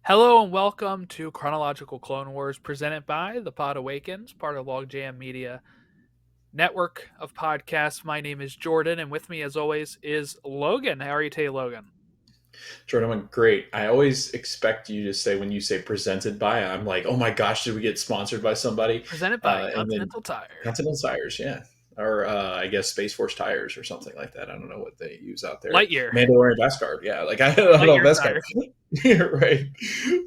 Hello and welcome to Chronological Clone Wars presented by the Podawakens, part of Logjam Media network of podcasts. My name is Jordan, and with me, as always, is Logan. How are you today, Logan? Jordan, I'm great. I always expect you to say when you say presented by, I'm like, oh my gosh, did we get sponsored by somebody? Presented by And then Continental Tire. Continental Tires, yeah. Or I guess Space Force Tires or something like that. I don't know what they use out there. Lightyear. Mandalorian Vestguard, yeah. Like, I don't know, Lightyear Vestguard. Tire. Yeah, right.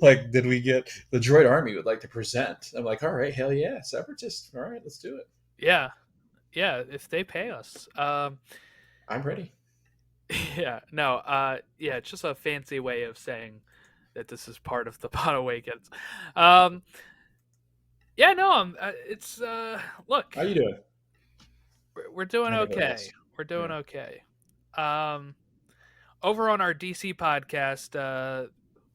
Like, did we get the Droid Army would like to present? I'm like, all right, hell yeah. Separatists. All right, let's do it. Yeah. Yeah, if they pay us. I'm ready. Yeah, no, yeah, it's just a fancy way of saying that this is part of the Podawakens. Um, yeah, no, look, How you doing? we're doing I never okay. asked. We're doing Yeah. okay. Um, Over on our DC podcast,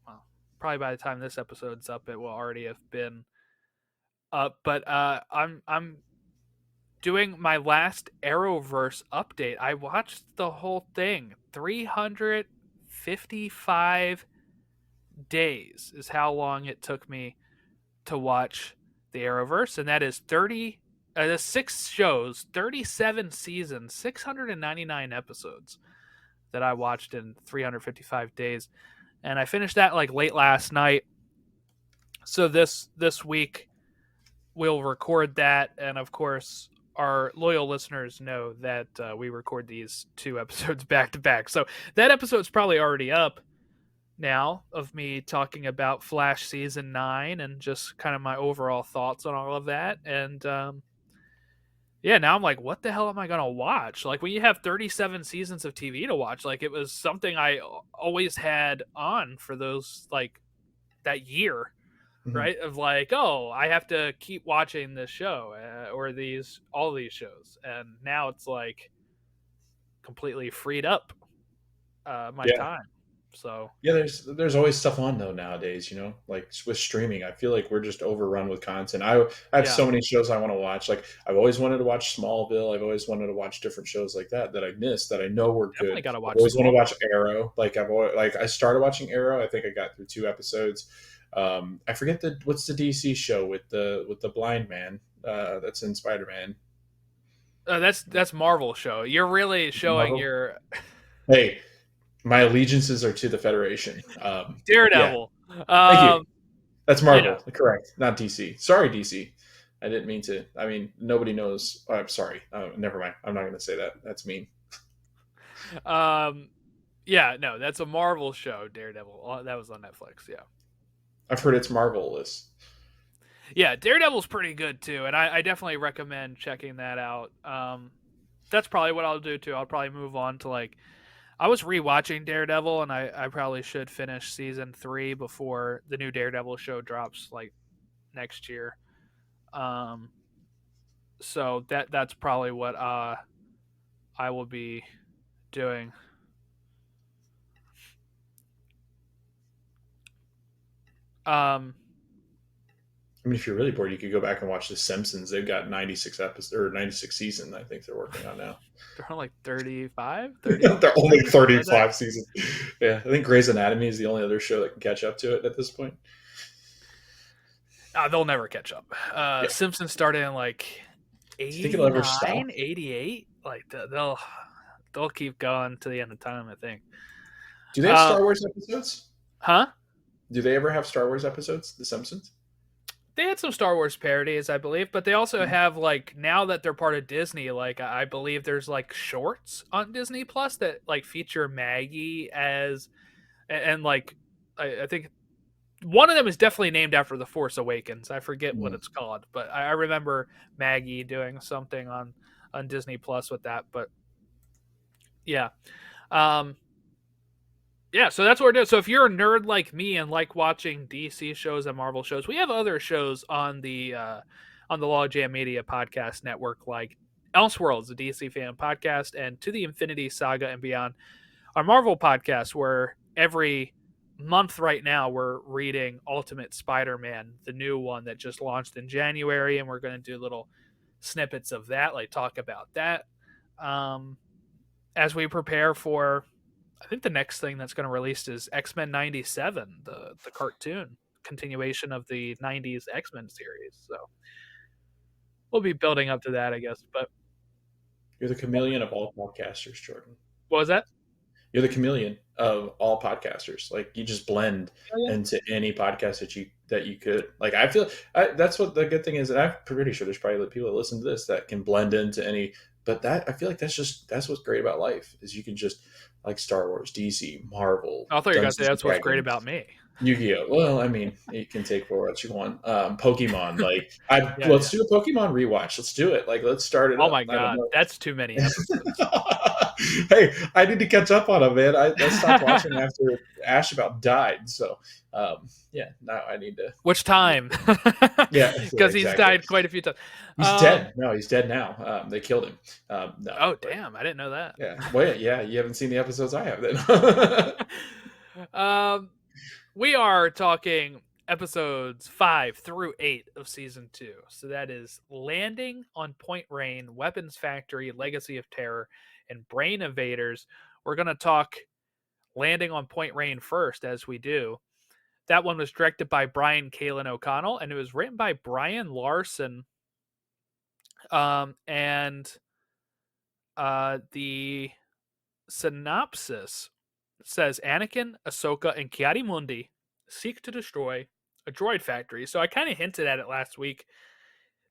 well, probably by the time this episode's up, it will already have been up. But I'm doing my last Arrowverse update. I watched the whole thing. 355 days is how long it took me to watch the Arrowverse, and that is 30. That's 6 shows, 37 seasons, 699 episodes that I watched in 355 days. And I finished that like late last night. So this week we'll record that, and of course our loyal listeners know that we record these two episodes back to back. So that episode's probably already up now of me talking about Flash season 9 and just kind of my overall thoughts on all of that. And yeah, now I'm like, what the hell am I gonna watch? Like when you have 37 seasons of TV to watch, like it was something I always had on for those like that year, Mhm. right? Of like, oh, I have to keep watching this show or these all these shows, and now it's like completely freed up my Yeah. time. So Yeah, there's always stuff on though nowadays, like with streaming. I feel like we're just overrun with content. I have yeah, so many shows I want to watch. Like I've always wanted to watch Smallville. I've always wanted to watch different shows like that I missed that I know were good. definitely got to I've watch always wanted to watch Smallville. Arrow. Like I started watching Arrow. I think I got through 2 episodes. I forget what's the DC show with the blind man that's in Spider Man. That's Marvel show. You're really showing Marvel. your Hey, my allegiances are to the Federation. Yeah, Daredevil. thank you. Um, That's yeah. Marvel, correct? Not DC. Sorry, DC. I didn't mean to. I mean, nobody knows. I'm sorry. Never mind. I'm not going to say that. That's mean. Um, yeah, no, that's a Marvel show, Daredevil. That was on Netflix, yeah. I've heard it's marvelous. Yeah, Daredevil's pretty good too, and I definitely recommend checking that out. That's probably what I'll do too. I'll probably move on to like I was rewatching Daredevil, and I probably should finish season 3 before the new Daredevil show drops like next year. Um, so that's probably what I will be doing. Um, I mean, if you're really bored, you could go back and watch The Simpsons. They've got 96 episodes or 96 season. I think they're working on now. they're on like 35, They're only 30, something like that. 35 seasons. Yeah, I think Grey's Anatomy is the only other show that can catch up to it at this point. They'll never catch up. Yeah. Do Simpsons started in like you think it'll ever stop? 89, 88. Like they'll keep going to the end of time, I think. Do they have Uh, Star Wars episodes? huh? Do they ever have Star Wars episodes? The Simpsons? They had some Star Wars parodies, I believe, but they also Hmm. have like now that they're part of Disney, like I believe there's like shorts on Disney Plus that like feature Maggie as and like I think one of them is definitely named after The Force Awakens. I forget what Hmm. it's called, but I remember Maggie doing something on Disney Plus with that. But yeah, um, yeah. So that's what we're doing. So if you're a nerd like me and like watching DC shows and Marvel shows, we have other shows on the Logjam Media Podcast Network, like Elseworlds, a DC fan podcast, and To the Infinity Saga and Beyond, our Marvel podcast, where every month right now we're reading Ultimate Spider-Man, the new one that just launched in January, and we're going to do little snippets of that, like talk about that as we prepare for I think the next thing that's going to release is X-Men 97, the cartoon continuation of the 90s X-Men series. So we'll be building up to that, I guess. But You're the chameleon of all podcasters, Jordan. what was that? You're the chameleon of all podcasters. Like you just blend Oh, yeah. into any podcast that you could. Like I feel that's what the good thing is, and I'm pretty sure there's probably people that listen to this that can blend into any. But that I feel like that's what's great about life is you can just like Star Wars, DC, Marvel, I thought you were going to say Dungeons and that's what's great Dragons, about me. Yu-Gi-Oh. Well, I mean, you can take for what you want. Pokemon, like Yeah, let's do a Pokemon rewatch. Let's do it. Like let's start it Oh up. my I don't god, know. that's too many episodes. Hey, I need to catch up on it, man. I stopped watching after Ash about died. So, yeah, now I need to. Which time? Yeah, Because he's exactly. died quite a few times. He's dead. No, he's dead now. They killed him. No. Oh, but, damn. I didn't know that. yeah. Well, yeah. You haven't seen the episodes I have then. We are talking episodes 5 through 8 of season 2. So that is Landing on Point Rain, Weapons Factory, Legacy of Terror, and Brain Invaders. We're going to talk Landing on Point Rain first, as we do. That one was directed by Brian Kalin O'Connell, and it was written by Brian Larson. And the synopsis says Anakin, Ahsoka, and Ki-Adi-Mundi seek to destroy a droid factory. So I kind of hinted at it last week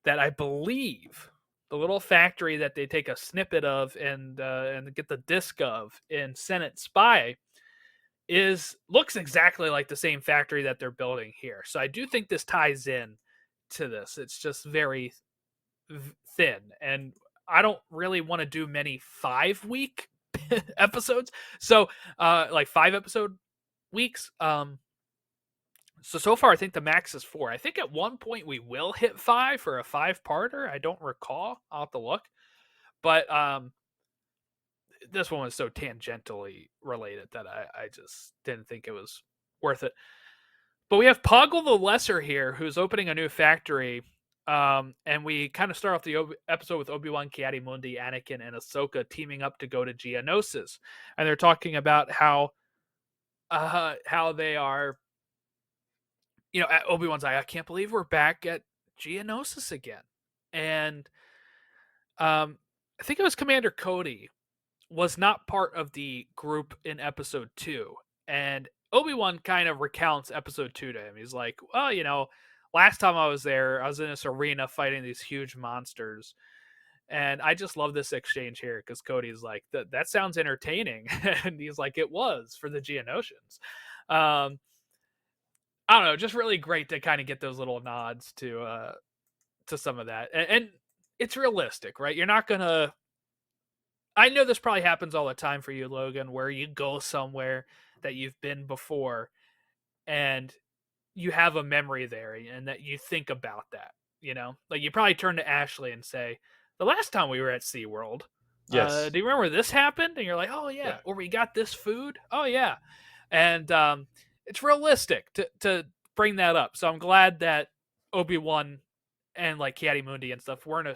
that I believe the little factory that they take a snippet of and get the disc of in Senate Spy looks exactly like the same factory that they're building here. So I do think this ties in to this. It's just very thin, and I don't really want to do many 5-week episodes. So like 5-episode weeks. So far I think the max is 4. I think at one point we will hit 5 for a 5-parter. I don't recall. I'll have to look. But this one was so tangentially related that I just didn't think it was worth it. But we have Poggle the Lesser here, who's opening a new factory. And we kind of start off the episode with Obi-Wan, Ki-Adi-Mundi, Anakin, and Ahsoka teaming up to go to Geonosis. And they're talking about how they are, Obi-Wan's like, I can't believe we're back at Geonosis again. And I think it was Commander Cody was not part of the group in episode 2. And Obi-Wan kind of recounts episode 2 to him. He's like, well, last time I was there, I was in this arena fighting these huge monsters. And I just love this exchange here because Cody's like, that sounds entertaining. And he's like, it was for the Geonosians. I don't know, just really great to kind of get those little nods to some of that. And it's realistic, right? You're not going to... I know this probably happens all the time for you, Logan, where you go somewhere that you've been before and you have a memory there and that you think about that, Like you probably turn to Ashley and say, the last time we were at SeaWorld, Yes. do you remember this happened? And you're like, oh, yeah. Or we got this food. Oh, yeah. And it's realistic to bring that up. So I'm glad that Obi-Wan and like Ki-Adi-Mundi and stuff weren't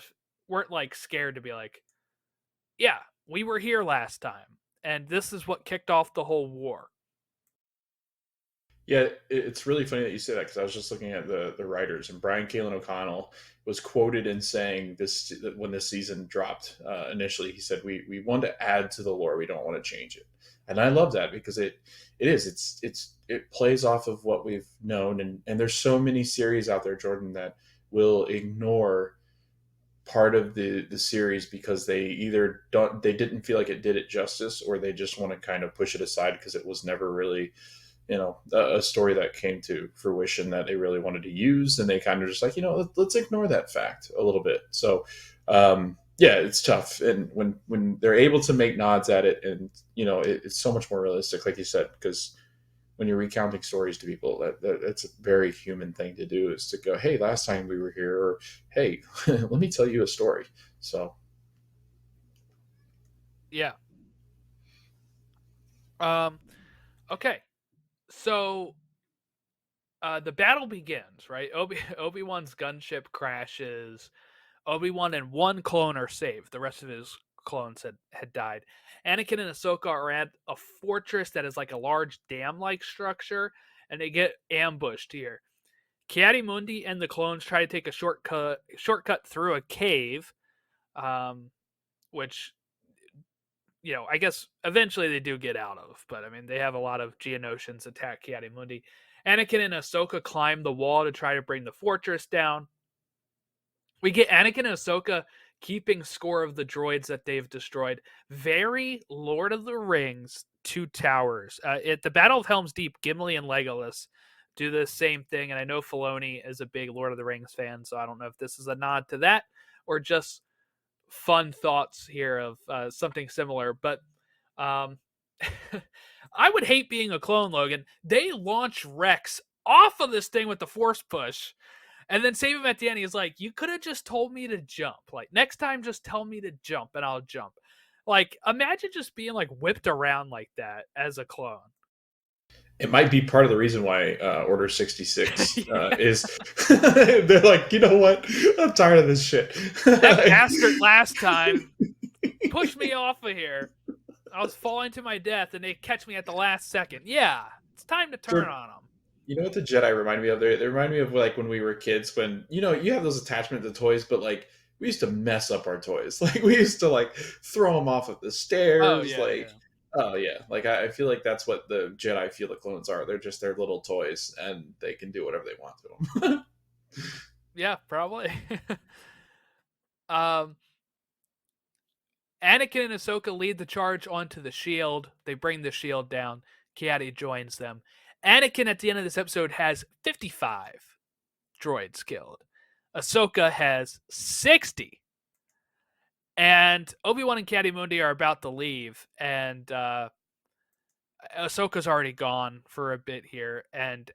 like scared to be like, yeah, we were here last time, and this is what kicked off the whole war. Yeah, it's really funny that you say that because I was just looking at the writers, and Brian Kalin O'Connell was quoted in saying this when this season dropped initially. He said, "We want to add to the lore. We don't want to change it," and I love that because it plays off of what we've known, and there's so many series out there, Jordan, that will ignore part of the series because they either didn't feel like it did it justice, or they just want to kind of push it aside because it was never really a story that came to fruition that they really wanted to use, and they kind of just like, let's ignore that fact a little bit. So yeah, it's tough, and when they're able to make nods at it, and it's so much more realistic, like you said, because when you're recounting stories to people, that's a very human thing to do, is to go, hey, last time we were here, or hey, let me tell you a story. So yeah. Okay. So the battle begins, right? Obi-Wan's gunship crashes. Obi-Wan and one clone are saved. The rest of his clones had died. Anakin and Ahsoka are at a fortress that is like a large dam-like structure, and they get ambushed here. Ki-Adi-Mundi and the clones try to take a shortcut through a cave, which, I guess eventually they do get out of. But I mean, they have a lot of Geonosians attack Ki-Adi-Mundi. Anakin and Ahsoka climb the wall to try to bring the fortress down. We get Anakin and Ahsoka keeping score of the droids that they've destroyed. Very Lord of the Rings, Two Towers. At the Battle of Helm's Deep, Gimli and Legolas do the same thing, and I know Filoni is a big Lord of the Rings fan, so I don't know if this is a nod to that or just fun thoughts here of something similar. But I would hate being a clone, Logan. They launch Rex off of this thing with the force push, and then save him at the end. He's like, you could have just told me to jump. Like, next time, just tell me to jump, and I'll jump. Like, imagine just being, like, whipped around like that as a clone. It might be part of the reason why Order 66 is... They're like, you know what? I'm tired of this shit. That bastard last time pushed me off of here. I was falling to my death, and they catch me at the last second. Yeah, it's time to turn on them. You know what the Jedi remind me of? They remind me of, like, when we were kids, when, you have those attachments to toys, but, like, we used to mess up our toys. Like, we used to, like, throw them off of the stairs. Oh, yeah. Like, I feel like that's what the Jedi feel the clones are. They're just their little toys, and they can do whatever they want to them. Yeah, probably. Anakin and Ahsoka lead the charge onto the shield. They bring the shield down. Ki-Adi joins them. Anakin, at the end of this episode, has 55 droids killed. Ahsoka has 60. And Obi-Wan and Ki-Adi-Mundi are about to leave. And Ahsoka's already gone for a bit here. And,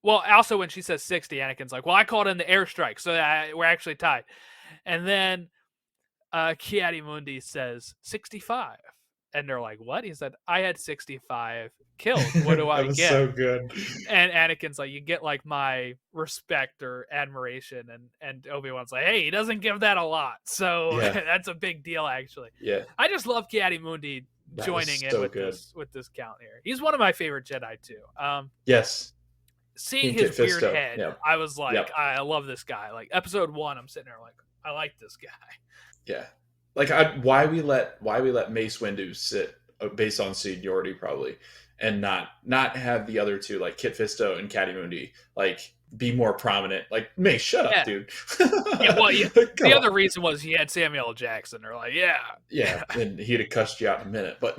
well, also when she says 60, Anakin's like, well, I called in the airstrike, so we're actually tied. And then Ki-Adi-Mundi says 65. And they're like, what? He said, I had 65 killed. What do I That was get? so good. And Anakin's like, you get, like, my respect or admiration. And Obi-Wan's like, hey, he doesn't give that a lot. So that's a big deal, actually. Yeah. I just love Ki-Adi-Mundi joining in with this count here. He's one of my favorite Jedi, too. Yes. Seeing his weird head, I was like, I love this guy. Like, episode 1, I'm sitting there like, I like this guy. Yeah. Like, why we let Mace Windu sit based on seniority, probably, and not have the other two, like Kit Fisto and Ki-Adi-Mundi, like, be more prominent. Like, Mace, shut up, dude. The other reason was he had Samuel L. Jackson. They're like, yeah, and he'd have cussed you out in a minute, but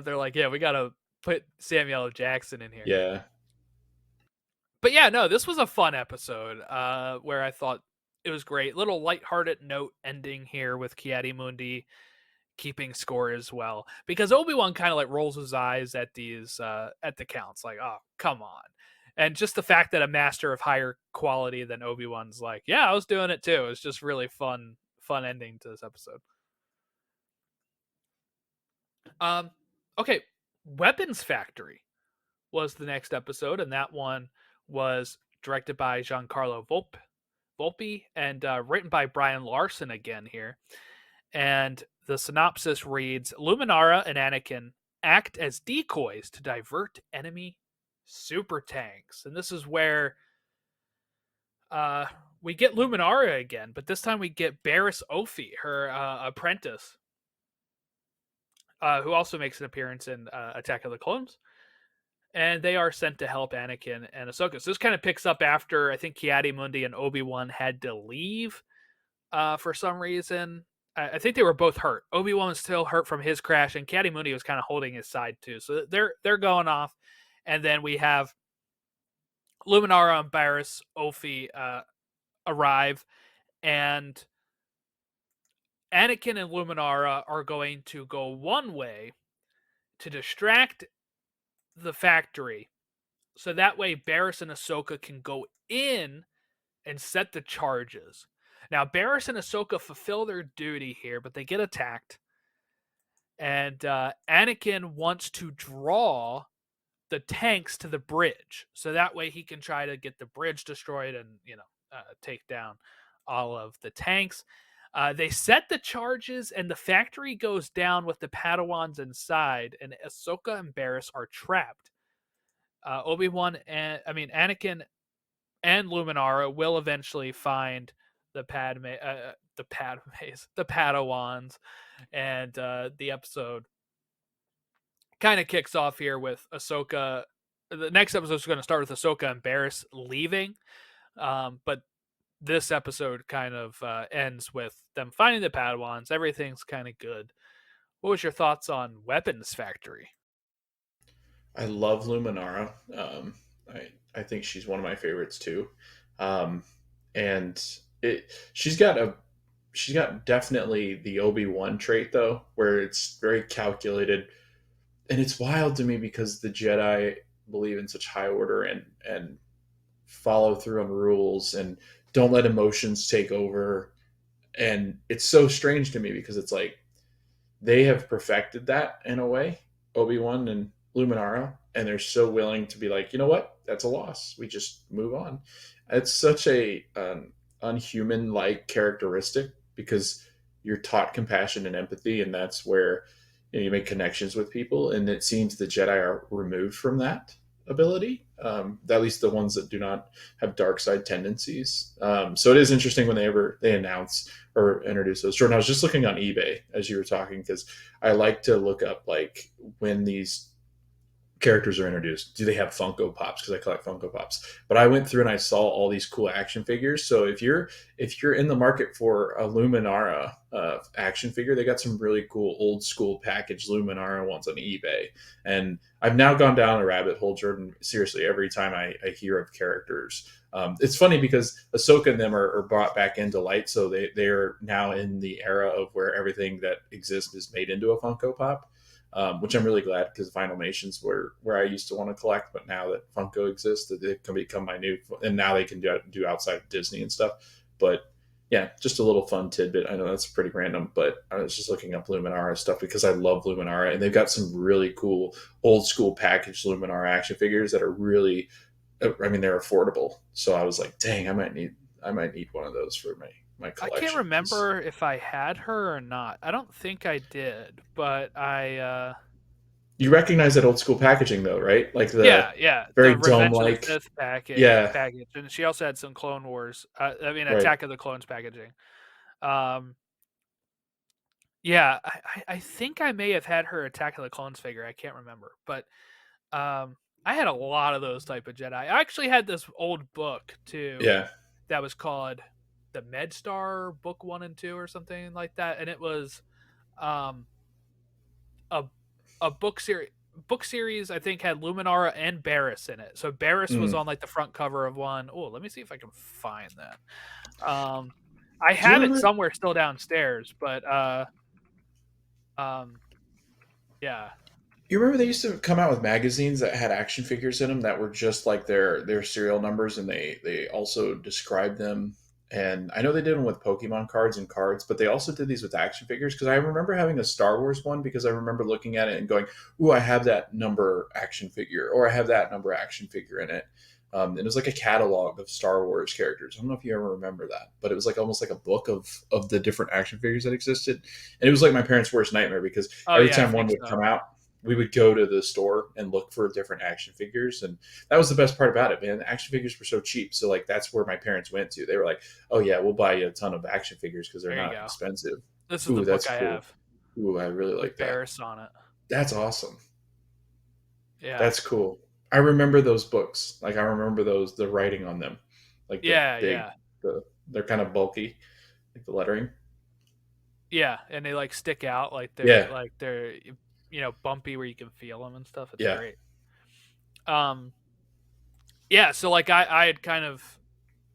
they're like, yeah, we gotta put Samuel L. Jackson in here. Yeah. But yeah, no, this was a fun episode where I thought it was great. Little lighthearted note ending here with Ki-Adi-Mundi keeping score as well, because Obi-Wan kind of like rolls his eyes at these at the counts, like, oh, come on. And just the fact that a master of higher quality than Obi-Wan's like, yeah, I was doing it too. It's just really fun ending to this episode. Okay, Weapons Factory was the next episode, and that one was directed by Giancarlo Volpe and written by Brian Larson again here. And the synopsis reads, Luminara and Anakin act as decoys to divert enemy super tanks. And this is where we get Luminara again, but this time we get Barriss Offee, her apprentice, who also makes an appearance in Attack of the Clones. And they are sent to help Anakin and Ahsoka. So this kind of picks up after, I think, Ki-Adi-Mundi and Obi-Wan had to leave for some reason. I think they were both hurt. Obi-Wan was still hurt from his crash, and Ki-Adi-Mundi was kind of holding his side too. So they're going off. And then we have Luminara and Barriss Offee arrive, and Anakin and Luminara are going to go one way to distract the factory, so that way Barriss and Ahsoka can go in and set the charges. Now, Barriss and Ahsoka fulfill their duty here, but they get attacked. And Anakin wants to draw the tanks to the bridge, so that way he can try to get the bridge destroyed and, take down all of the tanks. They set the charges, and the factory goes down with the Padawans inside, and Ahsoka and Barriss are trapped. Obi-Wan and Anakin and Luminara will eventually find the the Padawans, and the episode kind of kicks off here with Ahsoka. The next episode is going to start with Ahsoka and Barriss leaving, but this episode kind of ends with them finding the Padawans. Everything's kind of good. What was your thoughts on Weapons Factory? I love Luminara. I think she's one of my favorites too. Um, and she's got definitely the Obi-Wan trait though, where it's very calculated, and it's wild to me because the Jedi believe in such high order and follow through on rules and don't let emotions take over. And it's so strange to me because it's like they have perfected that in a way, Obi-Wan and Luminara, and they're so willing to be like, you know what, that's a loss. We just move on. It's such a unhuman like characteristic because you're taught compassion and empathy, and that's where you make connections with people. And it seems the Jedi are removed from that ability, at least the ones that do not have dark side tendencies. So it is interesting when they announce or introduce those. Jordan, I was just looking on eBay as you were talking because I like to look up like when these characters are introduced. Do they have Funko Pops? Because I collect Funko Pops. But I went through and I saw all these cool action figures. So if you're in the market for a Luminara action figure, they got some really cool old school package Luminara ones on eBay. And I've now gone down a rabbit hole, Jordan. Seriously, every time I hear of characters. It's funny because Ahsoka and them are brought back into light, so they are now in the era of where everything that exists is made into a Funko Pop. Which I'm really glad because Finalmations were where I used to want to collect, but now that Funko exists, it can become my new, and now they can do outside of Disney and stuff. But yeah, just a little fun tidbit. I know that's pretty random, but I was just looking up Luminara stuff because I love Luminara, and they've got some really cool old school packaged Luminara action figures that are really, I mean, they're affordable. So I was like, dang, I might need one of those for my I collection. can't remember if I had her or not. I don't think I did, but You recognize that old school packaging though, right? Like the yeah, very the dome Revenge of the like. Sith Yeah, package, and she also had some Clone Wars. right. Attack of the Clones packaging. Um, yeah, I think I may have had her Attack of the Clones figure. I can't remember, but I had a lot of those type of Jedi. I actually had this old book too Yeah. that was called the MedStar Book 1 and 2 or something like that, and it was um, a book series I think had Luminara and Barriss in it. So Barriss was Mm. on like the front cover of one. Oh, let me see if I can find that. I Do you have it remember? somewhere still downstairs, but um, yeah. You remember they used to come out with magazines that had action figures in them that were just like their serial numbers, and they also described them. And I know they did them with Pokemon cards and cards, but they also did these with action figures. Because I remember having a Star Wars one because I remember looking at it and going, "Ooh, I have that number action figure, or I have that number action figure in it." And it was like a catalog of Star Wars characters. I don't know if you ever remember that, but it was like almost like a book of the different action figures that existed. And it was like my parents' worst nightmare because Oh every yeah, I time one think would so. come out, we would go to the store and look for different action figures, and that was the best part about it, man. Action figures were so cheap, so like that's where my parents went to. They were like, "Oh yeah, we'll buy you a ton of action figures because they're There you not go. expensive." This is the Ooh, book that's I cool. have Ooh, I really with like that. Barriss on it. That's awesome. Yeah, That's cool. I remember those books. Like I remember the writing on them, like the yeah, big, yeah, they're kind of bulky, like the lettering. yeah, and they like stick out Yeah, like they're bumpy where you can feel them and stuff. It's yeah. great. Um, yeah, so like I had kind of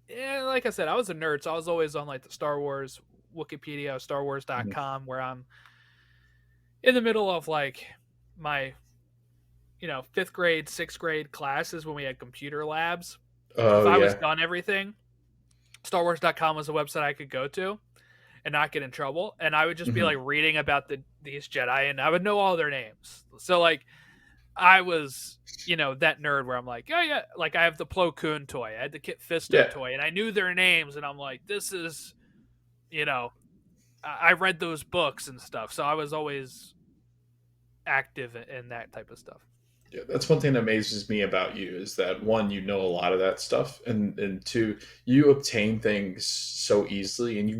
like I said, I was a nerd, so I was always on like the Star Wars Wikipedia, Mhm. StarWars.com, where I'm in the middle of like my fifth grade, sixth grade classes when we had computer labs. If Oh I was yeah. done everything, StarWars.com was a website I could go to and not get in trouble. And I would just be Hmm. like reading about these Jedi, and I would know all their names. So like I was, that nerd where I'm like, oh yeah, like I have the Plo Koon toy, I had the Kit Fisto Yeah. toy, and I knew their names, and I'm like, this is, you know, I read those books and stuff, so I was always active in that type of stuff. Yeah, that's one thing that amazes me about you is that one, you know a lot of that stuff, and two, you obtain things so easily, and you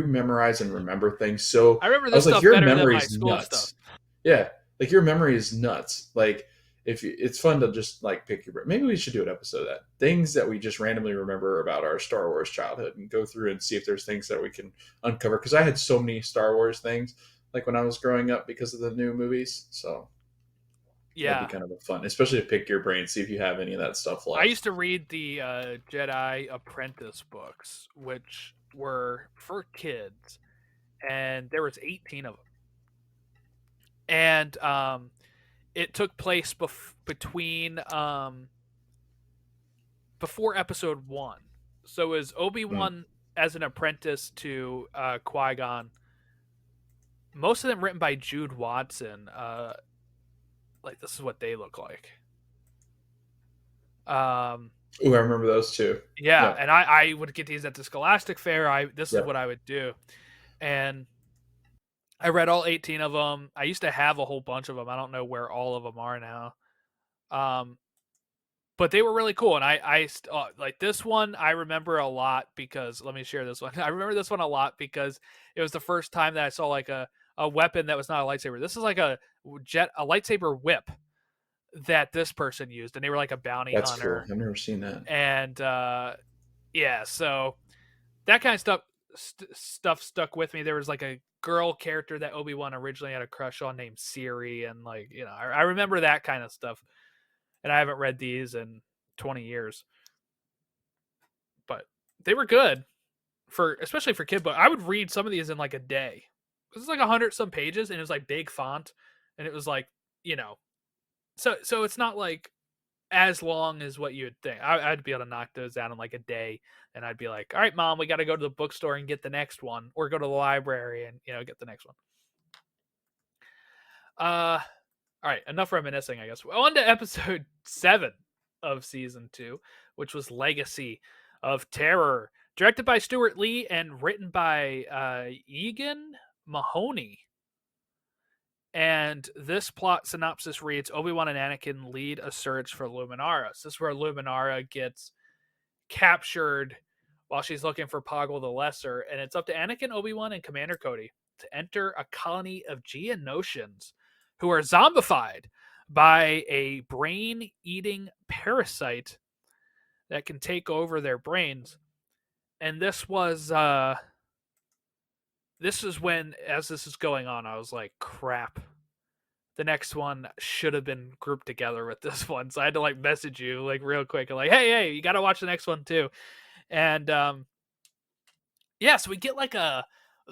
memorize and remember things. So I remember I this was like, stuff your better than memory my is school stuff. nuts. Yeah, like your memory is nuts. Like if you, it's fun to just like pick your brain. Maybe we should do an episode of that things that we just randomly remember about our Star Wars childhood and go through and see if there's things that we can uncover. Because I had so many Star Wars things like when I was growing up because of the new movies. So that'd be Yeah, kind of a fun, especially to pick your brain, see if you have any of that stuff I left. used to read the Jedi Apprentice books, which were for kids, and there was 18 of them, and it took place between before Episode 1. So it was Mm. Obi-Wan as an apprentice to Qui-Gon. Most of them written by Jude Watson. Like this is what they look like. Um, Ooh, I remember those two. yeah, Yep. and I would get these at the Scholastic Fair. This is what Yep. I would do, and I read all 18 of them. I used to have a whole bunch of them. I don't know where all of them are now. Um, but they were really cool, and I like this one. I remember a lot because let me share this one. I remember this one a lot because it was the first time that I saw like a weapon that was not a lightsaber. This is like a lightsaber whip that this person used, and they were like a bounty That's cool. hunter, I've never seen that. and yeah, so that kind of stuff stuck with me. There was like a girl character that Obi-Wan originally had a crush on named Siri, and like I remember that kind of stuff. And I haven't read these in 20 years, but they were good for especially for kid book. I would read some of these in like a day. This is like 100 some pages, and it was like big font, and it was like you know, so it's not like as long as what you would think. I'd be able to knock those out in like a day, and I'd be like, all right, mom, we got to go to the bookstore and get the next one, or go to the library and get the next one. All right, enough reminiscing, I guess. On to episode 7 of season 2, which was Legacy of Terror, directed by Stuart Lee and written by Egan Mahoney. And this plot synopsis reads: Obi-Wan and Anakin lead a search for Luminara. So this is where Luminara gets captured while she's looking for Poggle the Lesser, and it's up to Anakin, Obi-Wan, and Commander Cody to enter a colony of Geonosians who are zombified by a brain-eating parasite that can take over their brains. And this is when, as this is going on, I was like, crap. The next one should have been grouped together with this one. So I had to like message you like real quick and like, hey, you gotta watch the next one too. And yeah, so we get like a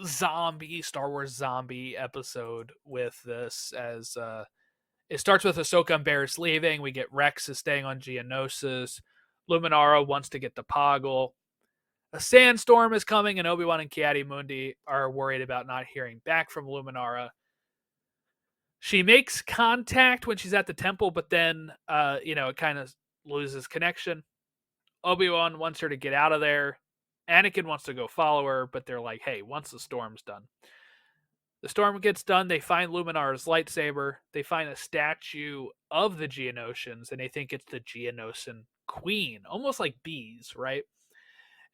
Star Wars zombie episode with this as it starts with Ahsoka and Barriss leaving. We get Rex is staying on Geonosis. Luminara wants to get the Poggle. A sandstorm is coming, and Obi-Wan and Ki-Adi-Mundi are worried about not hearing back from Luminara. She makes contact when she's at the temple, but then, it kind of loses connection. Obi-Wan wants her to get out of there. Anakin wants to go follow her, but they're like, hey, once the storm's done. The storm gets done, they find Luminara's lightsaber. They find a statue of the Geonosians, and they think it's the Geonosian queen, almost like bees, right?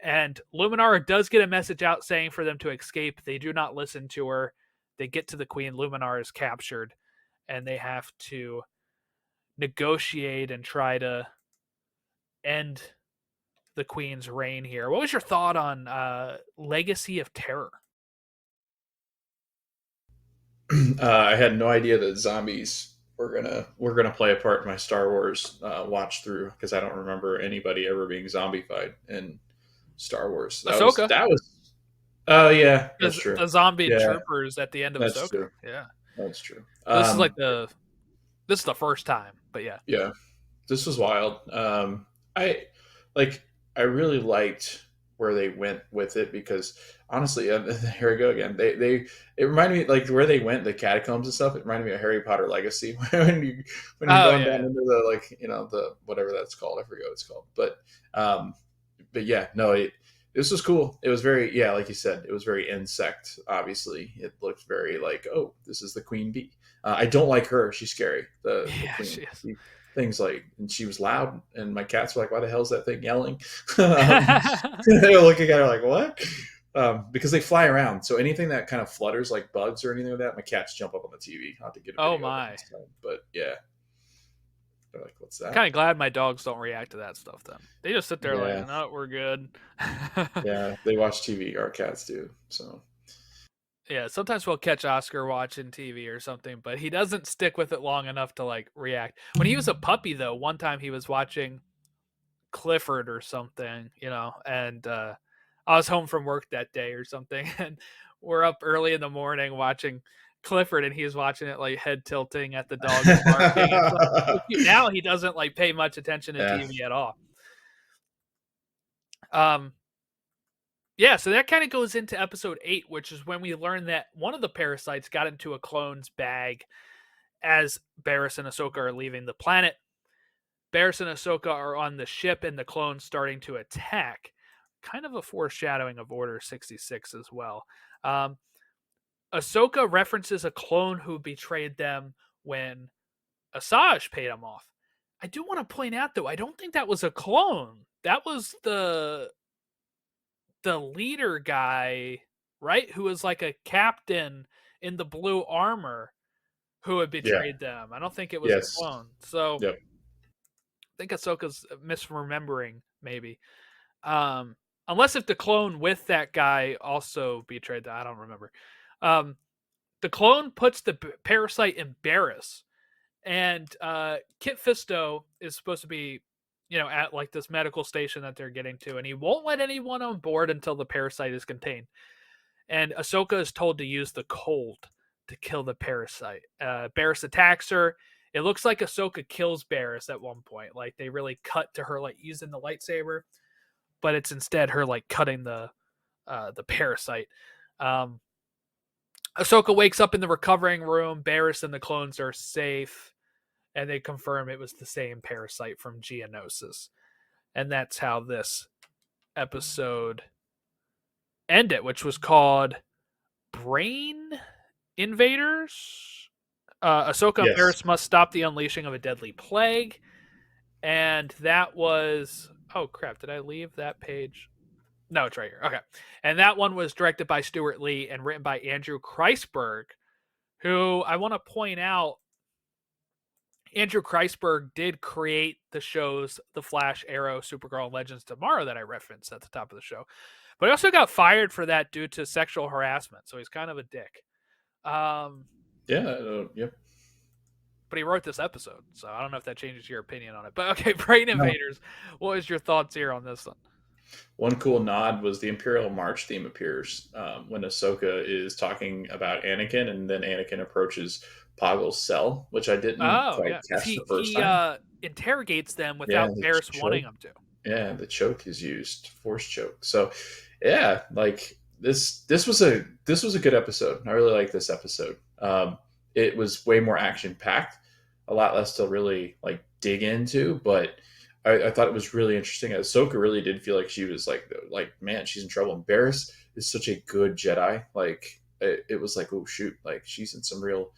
And Luminara does get a message out saying for them to escape. They do not listen to her. They get to the queen. Luminara is captured, and they have to negotiate and try to end the queen's reign here. What was your thought on Legacy of Terror? I had no idea that zombies were gonna play a part in my Star Wars watch through because I don't remember anybody ever being zombified in Star Wars. Ahsoka. That was. Oh yeah, that's true. The zombie Yeah, troopers at the end of that's Ahsoka. true. Yeah. That's true. This is like this is the first time, but yeah. Yeah, this was wild. I like. I really liked where they went with it because honestly, here we go again. It reminded me like where they went, the catacombs and stuff. It reminded me of Harry Potter Legacy when you're Oh going down yeah. into the the whatever that's called. I forget what it's called, but yeah, no. This was cool. It was very, yeah, like you said, it was very insect. Obviously, it looked very like, oh, this is the queen bee. I don't like her. She's scary. The Yeah, queen. she is. Things like, and she was loud, and my cats were like, "Why the hell is that thing yelling?" They're looking at her like, "What?" Because they fly around. So anything that kind of flutters, like bugs or anything like that, my cats jump up on the TV. I'll have to get a Oh video of it my. next time. But yeah, they're like, "What's I'm that?" kind of glad my dogs don't react to that stuff. Then they just sit there like, Yeah, "No, we're good." yeah, they watch TV. Our cats do. So Yeah, sometimes we'll catch Oscar watching TV or something, but he doesn't stick with it long enough to like react. When he was a puppy, though, one time he was watching Clifford or something, and I was home from work that day or something, and we're up early in the morning watching Clifford, and he's watching it like head tilting at the dogs barking. It's like so cute. Now he doesn't like pay much attention to yeah, TV at all. Um, Yeah, so that kind of goes into episode 8, which is when we learn that one of the parasites got into a clone's bag as Barriss and Ahsoka are leaving the planet. Barriss and Ahsoka are on the ship and the clone's starting to attack. Kind of a foreshadowing of Order 66 as well. Ahsoka references a clone who betrayed them when Asajj paid him off. I do want to point out, though, I don't think that was a clone. That was the leader guy, right? Who was like a captain in the blue armor who had yeah, betrayed them. I don't think it was a yes, clone. So yep, I think Ahsoka's misremembering, maybe. Unless if the clone with that guy also betrayed that. I don't remember. Um, the clone puts the parasite in Barriss. And Kit Fisto is supposed to be, at like this medical station that they're getting to, and he won't let anyone on board until the parasite is contained. And Ahsoka is told to use the cold to kill the parasite. Barriss attacks her. It looks like Ahsoka kills Barriss at one point. Like they really cut to her like using the lightsaber, but it's instead her like cutting the parasite. Um, Ahsoka wakes up in the recovering room. Barriss and the clones are safe, and they confirm it was the same parasite from Geonosis. And that's how this episode ended, which was called Brain Invaders. Ahsoka and yes. Barriss must stop the unleashing of a deadly plague. And that was. Oh, crap. Did I leave that page? No, it's right here. Okay. And that one was directed by Stuart Lee and written by Andrew Kreisberg, who I want to point out Andrew Kreisberg did create the shows The Flash, Arrow, Supergirl, and Legends Tomorrow that I referenced at the top of the show. But he also got fired for that due to sexual harassment, so he's kind of a dick. Yeah, yep. But he wrote this episode, so I don't know if that changes your opinion on it. But okay, Brain No. Invaders, what was your thoughts here on this one? One cool nod was the Imperial March theme appears when Ahsoka is talking about Anakin, and then Anakin approaches Poggle's cell, which I didn't Oh, quite yeah. Because catch the he, first he time. interrogates them Yeah, without the Barriss wanting choke. him to. Yeah, the choke is used, force choke. So, yeah, like this was a good episode. I really like this episode. It was way more action packed, a lot less to really like dig into, but I thought it was really interesting. Ahsoka really did feel like she was like man, she's in trouble. And Barriss is such a good Jedi. Like it was like, oh shoot, like she's in some real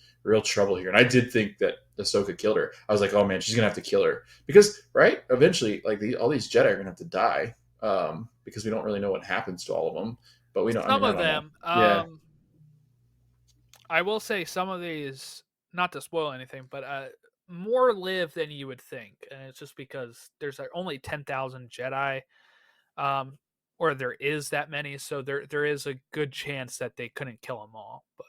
trouble here. And I did think that Ahsoka killed her. I was like, oh man, she's gonna have to kill her because right eventually, like all these Jedi are gonna have to die because we don't really know what happens to all of them. But we don't. I Some mean, I of don't know. them. Yeah, I will say some of these, not to spoil anything, but more live than you would think, and it's just because there's like only 10,000 Jedi, um, or there is that many, so there is a good chance that they couldn't kill them all. But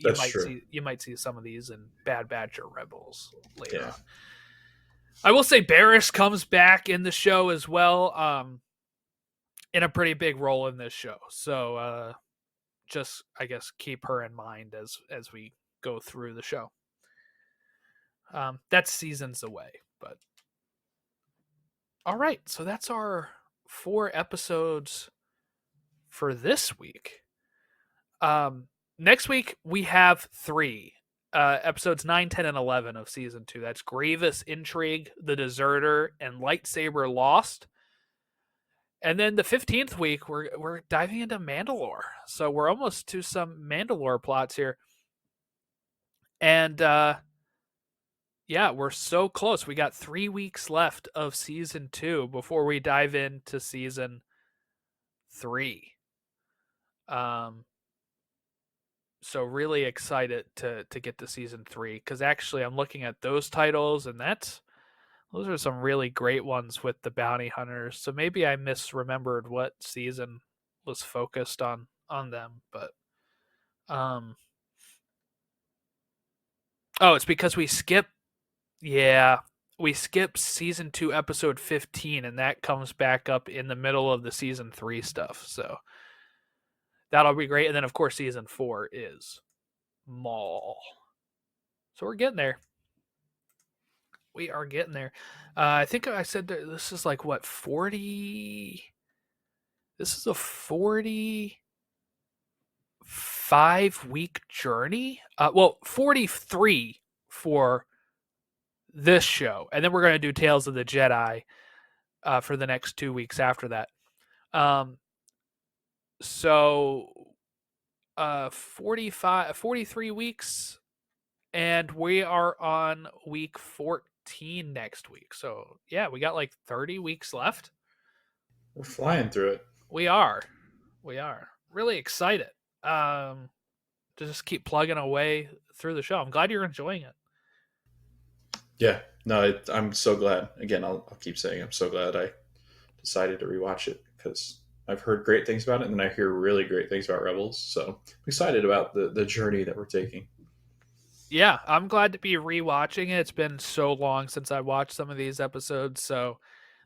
that's true. you might see some of these in Bad Batch or Rebels later Yeah, on. I will say Barriss comes back in the show as well, in a pretty big role in this show. So just I guess keep her in mind as we go through the show. That's seasons away, but all right. So that's our 4 episodes for this week. Next week we have 3 episodes 9, 10, and 11 of season 2. That's Grievous Intrigue, The Deserter, and Lightsaber Lost. And then the 15th week, we're diving into Mandalore. So we're almost to some Mandalore plots here. And yeah, we're so close. We got 3 weeks left of season 2 before we dive into season 3. Um, so really excited to get to season 3 because actually I'm looking at those titles and those are some really great ones with the bounty hunters. So maybe I misremembered what season was focused on them, but um oh, it's because we skip season 2 episode 15 and that comes back up in the middle of the season 3 stuff. So that'll be great. And then of course season 4 is Maul. So we're getting there. We are getting there. I think I said that this is like what 40. This is a 45-week journey. Well, 43 for this show, and then we're going to do Tales of the Jedi for the next 2 weeks after that. So 43 weeks, and we are on week 14 next week. So yeah, we got like 30 weeks left. We're flying through it. We are really excited to just keep plugging away through the show. I'm glad you're enjoying it. Yeah, no, I'm so glad. Again, I'll keep saying I'm so glad I decided to rewatch it because I've heard great things about it, and then I hear really great things about Rebels. So I'm excited about the journey that we're taking. Yeah, I'm glad to be rewatching it. It's been so long since I watched some of these episodes, so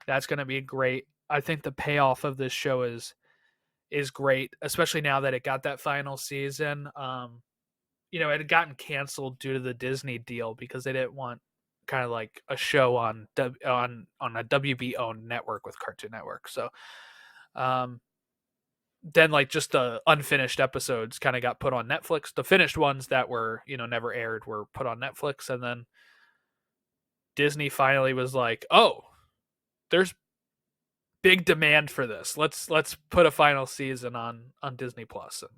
that's going to be great. I think the payoff of this show is great, especially now that it got that final season. It had gotten canceled due to the Disney deal because they didn't want kind of like a show on a WB owned network with Cartoon Network. So then like just the unfinished episodes kind of got put on Netflix. The finished ones that were, never aired were put on Netflix, and then Disney finally was like, "Oh, there's big demand for this. Let's put a final season on Disney Plus." And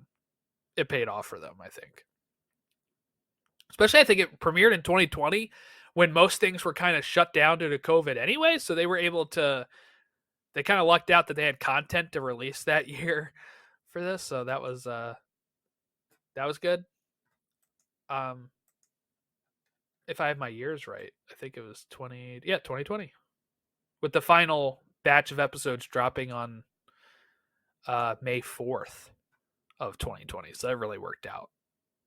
it paid off for them, I think. Especially I think it premiered in 2020 when most things were kind of shut down due to COVID anyway, so they were able to they kind of lucked out that they had content to release that year for this, so that was good. If I have my years right, I think it was 2020, with the final batch of episodes dropping on May 4th of 2020. So that really worked out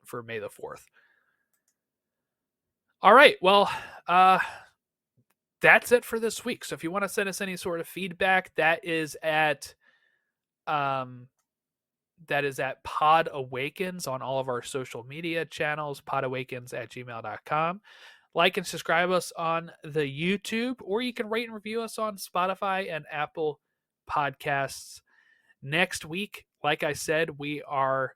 for May the 4th. All right, well, that's it for this week. So if you want to send us any sort of feedback, that is at podawakens on all of our social media channels, podawakens@gmail.com. Like and subscribe us on the YouTube, or you can rate and review us on Spotify and Apple Podcasts. Next week, like I said, we are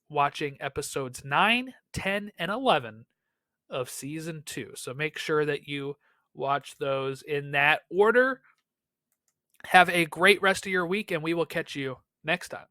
watching episodes 9, 10, and 11 of season 2. So make sure that you watch those in that order. Have a great rest of your week, and we will catch you next time.